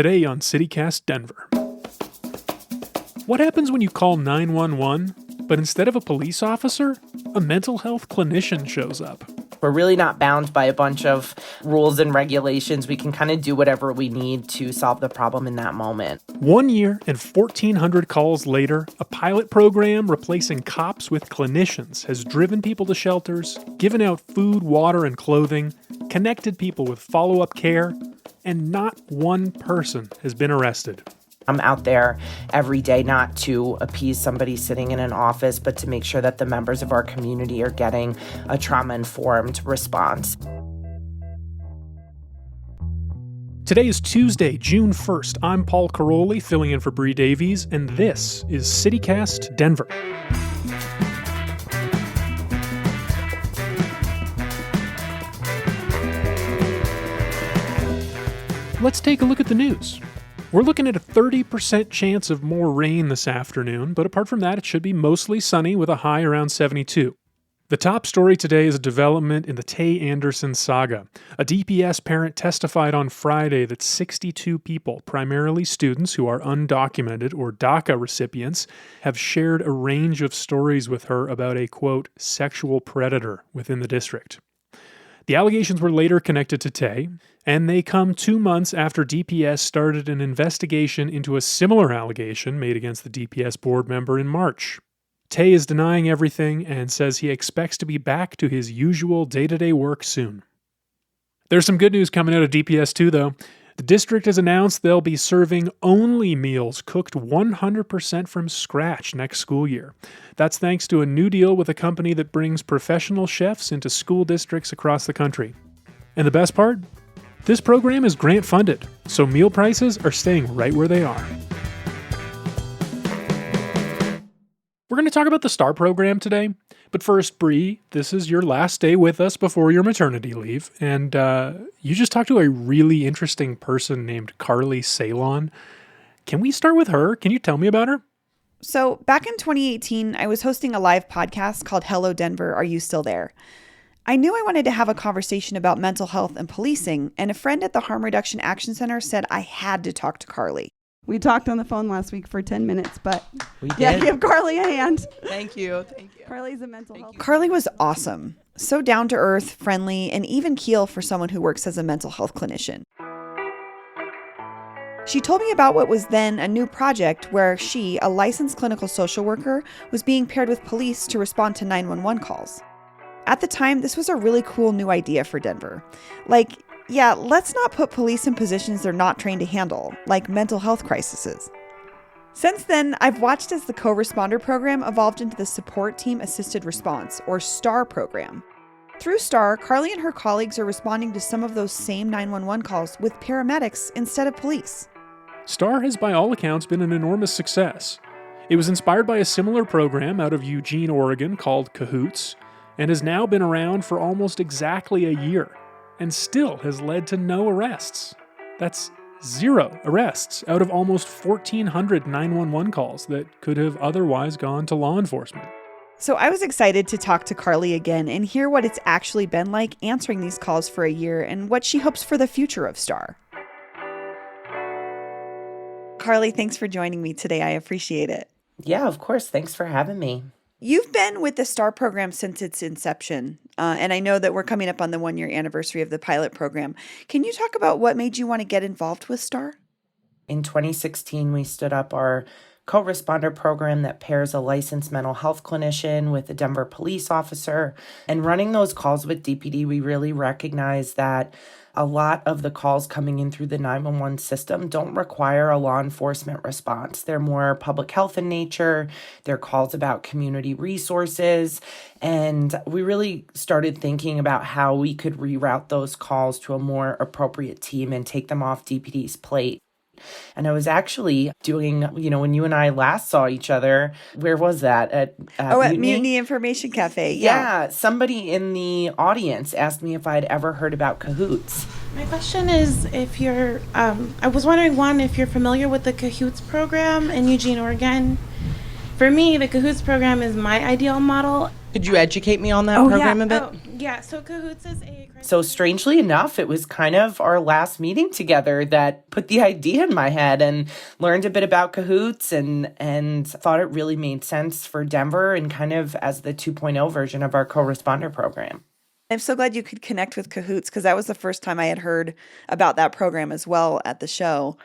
Today on CityCast Denver. What happens when you call 911, but instead of a police officer, a mental health clinician shows up? We're really not bound by a bunch of rules and regulations. We can kind of do whatever we need to solve the problem in that moment. 1 year and 1,400 calls later, a pilot program replacing cops with clinicians has driven people to shelters, given out food, water, and clothing, connected people with follow-up care, and not one person has been arrested. I'm out there every day not to appease somebody sitting in an office, but to make sure that the members of our community are getting a trauma-informed response. Today is Tuesday, June 1st. I'm Paul Carleigh, filling in for Bree Davies, and this is CityCast Denver. Let's take a look at the news. We're looking at a 30% chance of more rain this afternoon, but apart from that, it should be mostly sunny with a high around 72. The top story today is a development in the Tay Anderson saga. A DPS parent testified on Friday that 62 people, primarily students who are undocumented or DACA recipients, have shared a range of stories with her about a, quote, sexual predator within the district. The allegations were later connected to Tay, and they come 2 months after DPS started an investigation into a similar allegation made against the DPS board member in March. Tay is denying everything and says he expects to be back to his usual day-to-day work soon. There's some good news coming out of DPS too, though. The district has announced they'll be serving only meals cooked 100% from scratch next school year. That's thanks to a new deal with a company that brings professional chefs into school districts across the country. And the best part? This program is grant funded, so meal prices are staying right where they are. We're going to talk about the STAR program today, but first, Bree, this is your last day with us before your maternity leave, and you just talked to a really interesting person named Carleigh Sailon. Can we start with her? Can you tell me about her? So back in 2018, I was hosting a live podcast called Hello Denver, Are You Still There? I knew I wanted to have a conversation about mental health and policing, and a friend at the Harm Reduction Action Center said I had to talk to Carleigh. We talked on the phone last week for 10 minutes, but We did. yeah, give Carleigh a hand. Thank you. Carleigh's a mental health. Carleigh was awesome. So down to earth, friendly, and even keel for someone who works as a mental health clinician. She told me about what was then a new project where she, a licensed clinical social worker, was being paired with police to respond to 911 calls. At the time, this was a really cool new idea for Denver. Yeah, let's not put police in positions they're not trained to handle, like mental health crises. Since then, I've watched as the co-responder program evolved into the Support Team Assisted Response, or STAR program. Through STAR, Carleigh and her colleagues are responding to some of those same 911 calls with paramedics instead of police. STAR has by all accounts been an enormous success. It was inspired by a similar program out of Eugene, Oregon called Cahoots, and has now been around for almost exactly a year, and still has led to no arrests. That's 0 arrests out of almost 1,400 911 calls that could have otherwise gone to law enforcement. So I was excited to talk to Carleigh again and hear what it's actually been like answering these calls for a year and what she hopes for the future of STAR. Carleigh, thanks for joining me today. I appreciate it. Yeah, of course. Thanks for having me. You've been with the STAR program since its inception, and I know that we're coming up on the 1-year anniversary of the pilot program. Can you talk about what made you want to get involved with STAR? In 2016, we stood up our co-responder program that pairs a licensed mental health clinician with a Denver police officer. And running those calls with DPD, we really recognized that a lot of the calls coming in through the 911 system don't require a law enforcement response. They're more public health in nature. They're calls about community resources. And we really started thinking about how we could reroute those calls to a more appropriate team and take them off DPD's plate. And I was actually doing, when you and I last saw each other, where was that? At Mutiny Information Cafe. Yeah. Somebody in the audience asked me if I'd ever heard about Cahoots. My question is if you're, I was wondering, one, if you're familiar with the Cahoots program in Eugene, Oregon. For me, the Cahoots program is my ideal model. Could you educate me on that program a bit? Yeah, so Cahoots is a So strangely enough, it was kind of our last meeting together that put the idea in my head, and learned a bit about Cahoots and thought it really made sense for Denver and kind of as the 2.0 version of our co-responder program. I'm so glad you could connect with Cahoots, because that was the first time I had heard about that program as well at the show.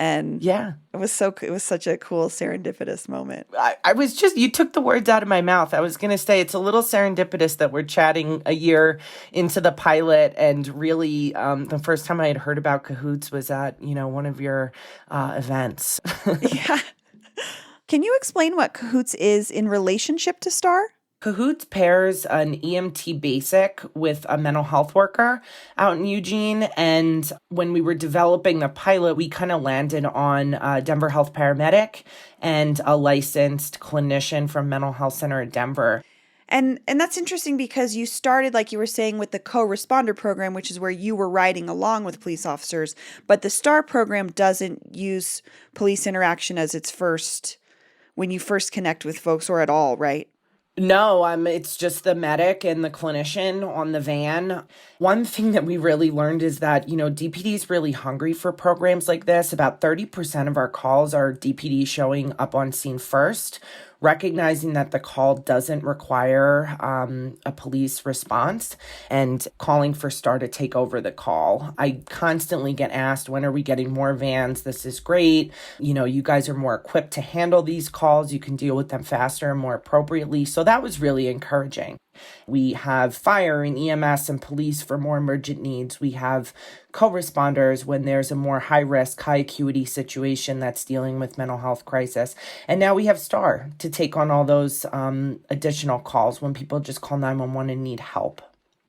And yeah, it was such a cool serendipitous moment. I was just, you took the words out of my mouth. I was going to say it's a little serendipitous that we're chatting a year into the pilot, and really the first time I had heard about Cahoots was at, one of your events. Yeah. Can you explain what Cahoots is in relationship to STAR? Cahoots pairs an EMT basic with a mental health worker out in Eugene. And when we were developing the pilot, we kind of landed on a Denver Health paramedic and a licensed clinician from Mental Health Center at Denver. And that's interesting because you started, like you were saying, with the co-responder program, which is where you were riding along with police officers. But the STAR program doesn't use police interaction as when you first connect with folks, or at all, right? No, it's just the medic and the clinician on the van. One thing that we really learned is that, DPD is really hungry for programs like this. About 30% of our calls are DPD showing up on scene first, recognizing that the call doesn't require a police response, and calling for STAR to take over the call. I constantly get asked, when are we getting more vans? This is great. You guys are more equipped to handle these calls. You can deal with them faster and more appropriately. So that was really encouraging. We have fire and EMS and police for more emergent needs. We have co-responders when there's a more high-risk, high-acuity situation that's dealing with mental health crisis. And now we have STAR to take on all those additional calls when people just call 911 and need help.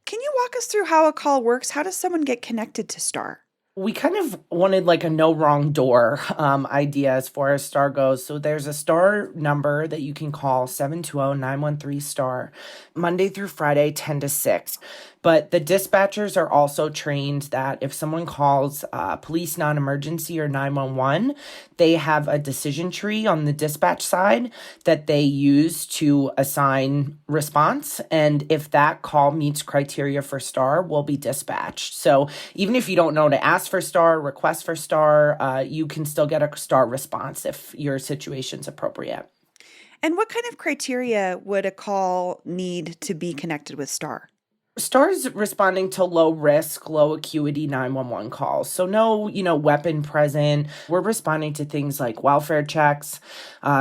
Can you walk us through how a call works? How does someone get connected to STAR? We kind of wanted like a no wrong door idea as far as STAR goes. So there's a STAR number that you can call, 720-913-STAR, Monday through Friday, 10 to 6. But the dispatchers are also trained that if someone calls police non-emergency or 911, they have a decision tree on the dispatch side that they use to assign response. And if that call meets criteria for STAR, will be dispatched. So even if you don't know to ask for STAR, request for STAR, you can still get a STAR response if your situation's appropriate. And what kind of criteria would a call need to be connected with STAR? STAR is responding to low risk, low acuity 911 calls. So no, weapon present. We're responding to things like welfare checks,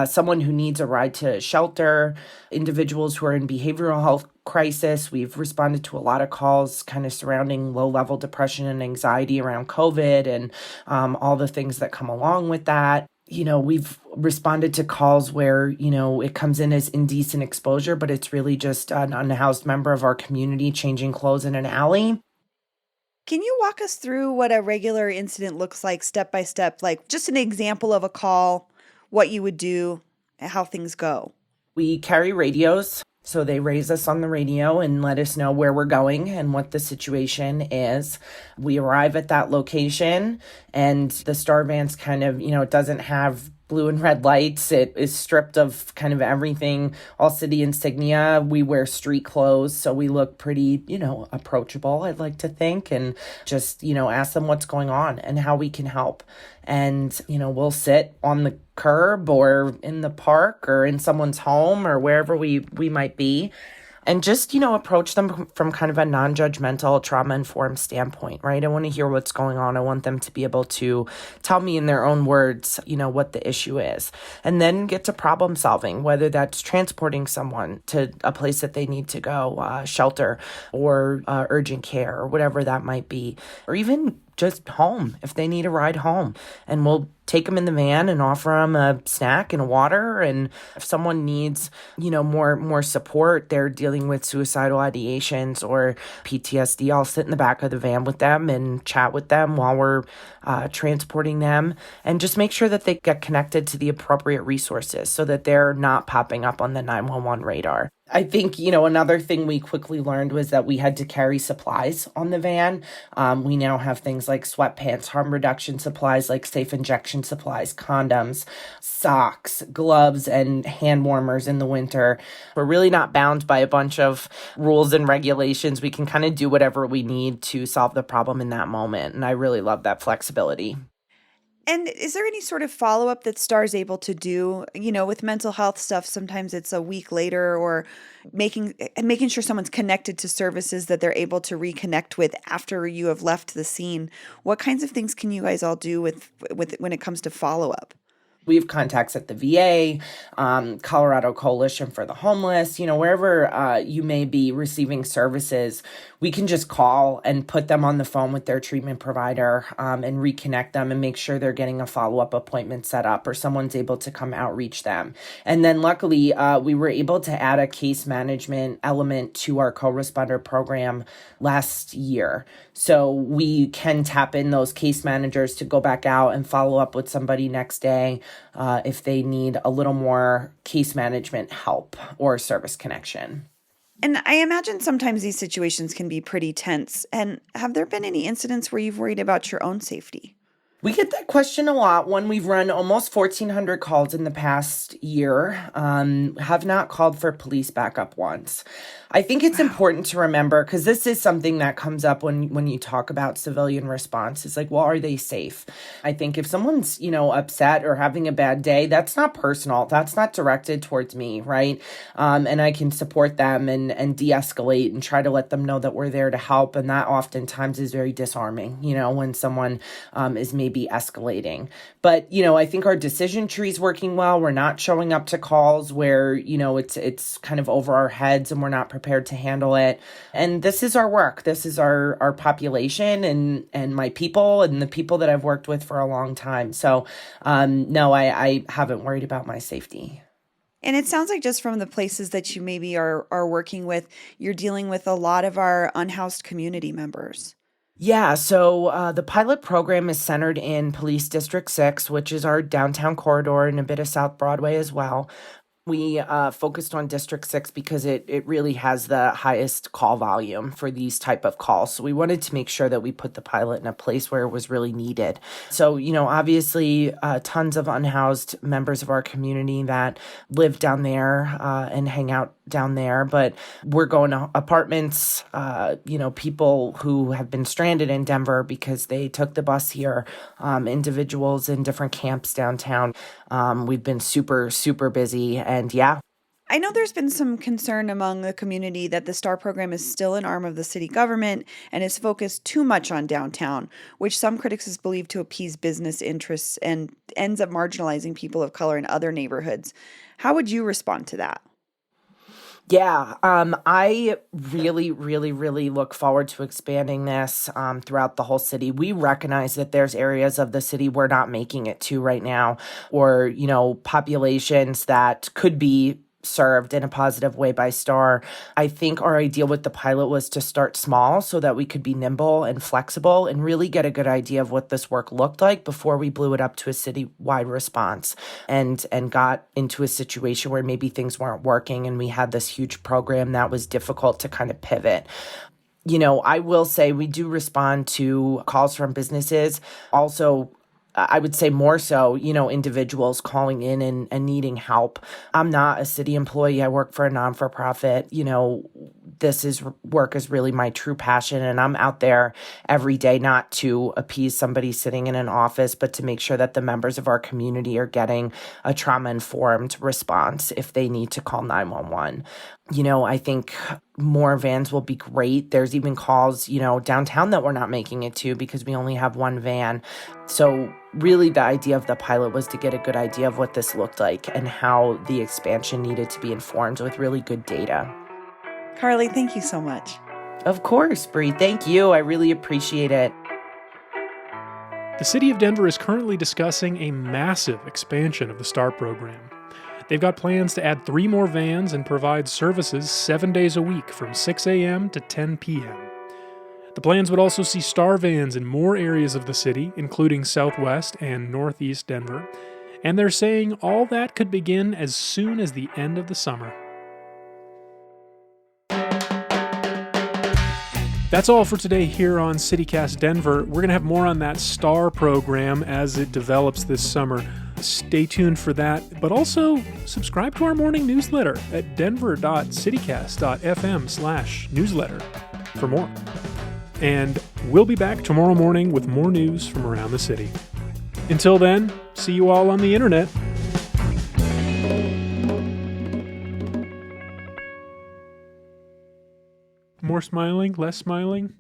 someone who needs a ride to shelter, individuals who are in behavioral health crisis. We've responded to a lot of calls kind of surrounding low-level depression and anxiety around COVID and all the things that come along with that. We've responded to calls where, it comes in as indecent exposure, but it's really just an unhoused member of our community changing clothes in an alley. Can you walk us through what a regular incident looks like step by step, like just an example of a call, what you would do, how things go? We carry radios. So they raise us on the radio and let us know where we're going and what the situation is. We arrive at that location, and the STAR van's kind of, it doesn't have blue and red lights. It is stripped of kind of everything, all city insignia. We wear street clothes, so we look pretty, approachable, I'd like to think, and just, ask them what's going on and how we can help. And, we'll sit on the curb or in the park or in someone's home or wherever we might be, and just, approach them from kind of a non-judgmental, trauma-informed standpoint, right? I want to hear what's going on. I want them to be able to tell me in their own words, what the issue is, and then get to problem solving, whether that's transporting someone to a place that they need to go, shelter or urgent care or whatever that might be, or even just home if they need a ride home. And we'll take them in the van and offer them a snack and water. And if someone needs, more support, they're dealing with suicidal ideations or PTSD, I'll sit in the back of the van with them and chat with them while we're transporting them, and just make sure that they get connected to the appropriate resources so that they're not popping up on the 911 radar. I think, another thing we quickly learned was that we had to carry supplies on the van. We now have things like sweatpants, harm reduction supplies, like safe injection supplies, condoms, socks, gloves, and hand warmers in the winter. We're really not bound by a bunch of rules and regulations. We can kind of do whatever we need to solve the problem in that moment. And I really love that flexibility. And is there any sort of follow-up that STAR's able to do? With mental health stuff, sometimes it's a week later, or making sure someone's connected to services that they're able to reconnect with after you have left the scene. What kinds of things can you guys all do with when it comes to follow-up? We have contacts at the VA, Colorado Coalition for the Homeless, wherever you may be receiving services, we can just call and put them on the phone with their treatment provider and reconnect them and make sure they're getting a follow-up appointment set up or someone's able to come outreach them. And then luckily, we were able to add a case management element to our co-responder program last year. So we can tap in those case managers to go back out and follow up with somebody next day if they need a little more case management help or service connection. And I imagine sometimes these situations can be pretty tense. And have there been any incidents where you've worried about your own safety? We get that question a lot when we've run almost 1,400 calls in the past year, have not called for police backup once. I think it's important to remember, because this is something that comes up when you talk about civilian response. It's like, well, are they safe? I think if someone's, upset or having a bad day, that's not personal. That's not directed towards me, right? And I can support them and de-escalate and try to let them know that we're there to help. And that oftentimes is very disarming, when someone is maybe escalating. But, I think our decision tree is working well. We're not showing up to calls where, it's kind of over our heads and we're not prepared to handle it. And this is our work. This is our population and my people and the people that I've worked with for a long time. So, no, I haven't worried about my safety. And it sounds like just from the places that you maybe are working with, you're dealing with a lot of our unhoused community members. Yeah, so the pilot program is centered in Police District 6, which is our downtown corridor and a bit of South Broadway as well. We focused on District 6 because it really has the highest call volume for these type of calls. So we wanted to make sure that we put the pilot in a place where it was really needed. So, obviously tons of unhoused members of our community that live down there and hang out down there. But we're going to apartments, people who have been stranded in Denver because they took the bus here, individuals in different camps downtown. We've been super, super busy. And yeah. I know there's been some concern among the community that the STAR program is still an arm of the city government and is focused too much on downtown, which some critics is believed to appease business interests and ends up marginalizing people of color in other neighborhoods. How would you respond to that? Yeah, I really, really, really look forward to expanding this throughout the whole city. We recognize that there's areas of the city we're not making it to right now, or, populations that could be served in a positive way by STAR. I think our idea with the pilot was to start small so that we could be nimble and flexible and really get a good idea of what this work looked like before we blew it up to a citywide response and got into a situation where maybe things weren't working and we had this huge program that was difficult to kind of pivot. I will say we do respond to calls from businesses. Also, I would say more so, individuals calling in and needing help. I'm not a city employee. I work for a non-for-profit. This work is really my true passion. And I'm out there every day, not to appease somebody sitting in an office, but to make sure that the members of our community are getting a trauma-informed response if they need to call 911. I think more vans will be great. There's even calls, downtown that we're not making it to because we only have one van. So really the idea of the pilot was to get a good idea of what this looked like and how the expansion needed to be informed with really good data. Carleigh, thank you so much. Of course, Bree. Thank you. I really appreciate it. The city of Denver is currently discussing a massive expansion of the STAR program. They've got plans to add 3 more vans and provide services 7 days a week from 6 a.m. to 10 p.m. The plans would also see STAR vans in more areas of the city, including Southwest and Northeast Denver, and they're saying all that could begin as soon as the end of the summer. That's all for today here on CityCast Denver. We're going to have more on that STAR program as it develops this summer. Stay tuned for that, but also subscribe to our morning newsletter at denver.citycast.fm/newsletter for more. And we'll be back tomorrow morning with more news from around the city. Until then, see you all on the internet. More smiling, less smiling?